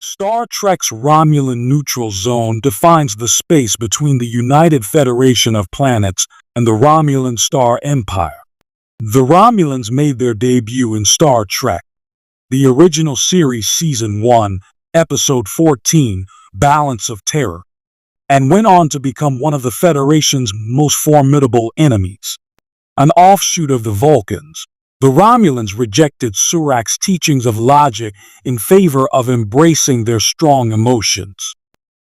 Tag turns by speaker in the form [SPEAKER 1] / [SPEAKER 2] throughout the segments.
[SPEAKER 1] Star Trek's Romulan neutral zone defines the space between the United Federation of Planets and the Romulan Star Empire. The Romulans made their debut in Star Trek, the original series Season 1, Episode 14, Balance of Terror, and went on to become one of the Federation's most formidable enemies. An offshoot of the Vulcans, the Romulans rejected Surak's teachings of logic in favor of embracing their strong emotions.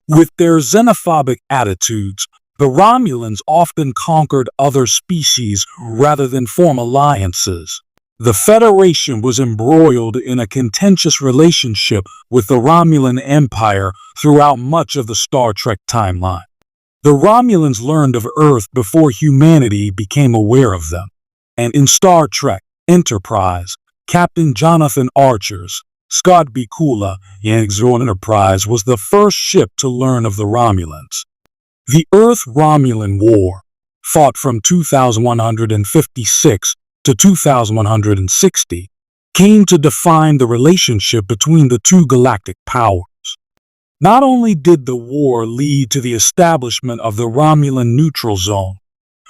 [SPEAKER 1] With their xenophobic attitudes, the Romulans often conquered other species rather than form alliances. The Federation was embroiled in a contentious relationship with the Romulan Empire throughout much of the Star Trek timeline. The Romulans learned of Earth before humanity became aware of them, and in Star Trek Enterprise, Captain Jonathan Archer's Scott Bakula Enterprise was the first ship to learn of the Romulans. The Earth-Romulan War, fought from 2156 to 2160, came to define the relationship between the two galactic powers. Not only did the war lead to the establishment of the Romulan neutral zone,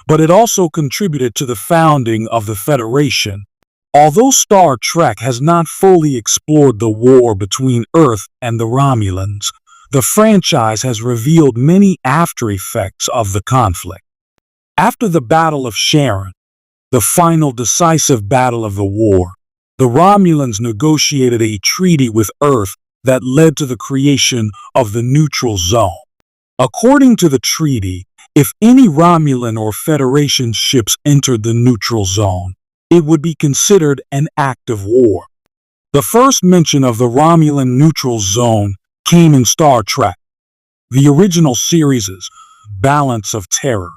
[SPEAKER 1] but it also contributed to the founding of the Federation. Although Star Trek has not fully explored the war between Earth and the Romulans, the franchise has revealed many after-effects of the conflict. After the Battle of Sharon, the final decisive battle of the war, the Romulans negotiated a treaty with Earth that led to the creation of the neutral zone. According to the treaty, if any Romulan or Federation ships entered the neutral zone, it would be considered an act of war. The first mention of the Romulan neutral zone came in Star Trek, the original series' Balance of Terror,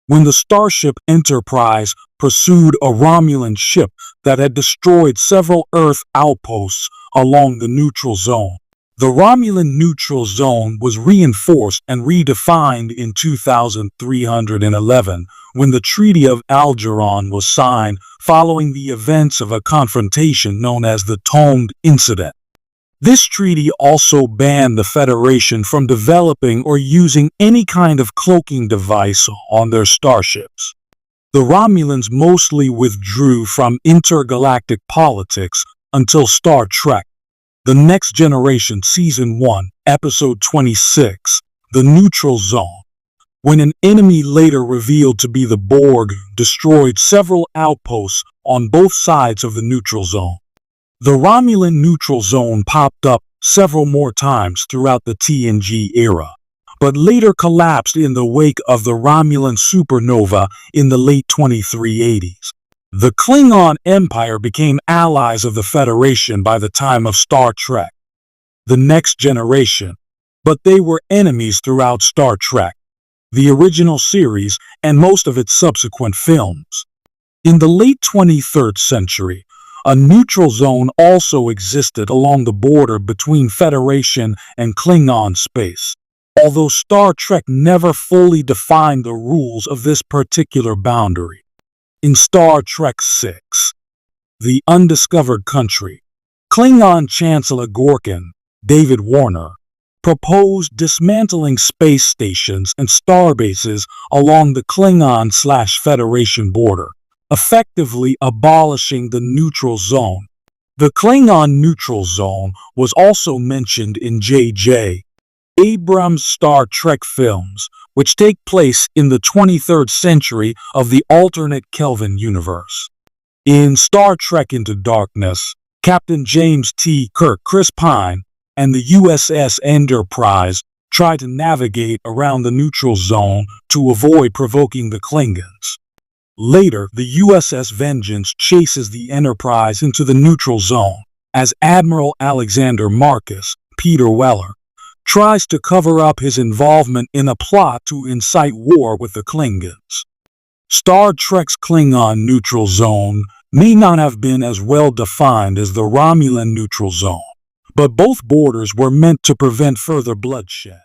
[SPEAKER 1] when the Starship Enterprise pursued a Romulan ship that had destroyed several Earth outposts along the neutral zone. The Romulan neutral zone was reinforced and redefined in 2311 when the Treaty of Algeron was signed following the events of a confrontation known as the Toned Incident. This treaty also banned the Federation from developing or using any kind of cloaking device on their starships. The Romulans mostly withdrew from intergalactic politics until Star Trek, The Next Generation Season 1, Episode 26, The Neutral Zone, when an enemy later revealed to be the Borg destroyed several outposts on both sides of the neutral zone. The Romulan neutral zone popped up several more times throughout the TNG era, but later collapsed in the wake of the Romulan supernova in the late 2380s. The Klingon Empire became allies of the Federation by the time of Star Trek, The Next Generation, but they were enemies throughout Star Trek, the original series, and most of its subsequent films. In the late 23rd century, a neutral zone also existed along the border between Federation and Klingon space, although Star Trek never fully defined the rules of this particular boundary. In Star Trek VI, The Undiscovered Country, Klingon Chancellor Gorkin, David Warner, proposed dismantling space stations and starbases along the Klingon/Federation border, effectively abolishing the neutral zone. The Klingon neutral zone was also mentioned in J.J. Abrams' Star Trek films, which take place in the 23rd century of the alternate Kelvin universe. In Star Trek Into Darkness, Captain James T. Kirk Chris Pine and the USS Enterprise try to navigate around the neutral zone to avoid provoking the Klingons. Later, the USS Vengeance chases the Enterprise into the neutral zone as Admiral Alexander Marcus, Peter Weller, tries to cover up his involvement in a plot to incite war with the Klingons. Star Trek's Klingon neutral zone may not have been as well defined as the Romulan neutral zone, but both borders were meant to prevent further bloodshed.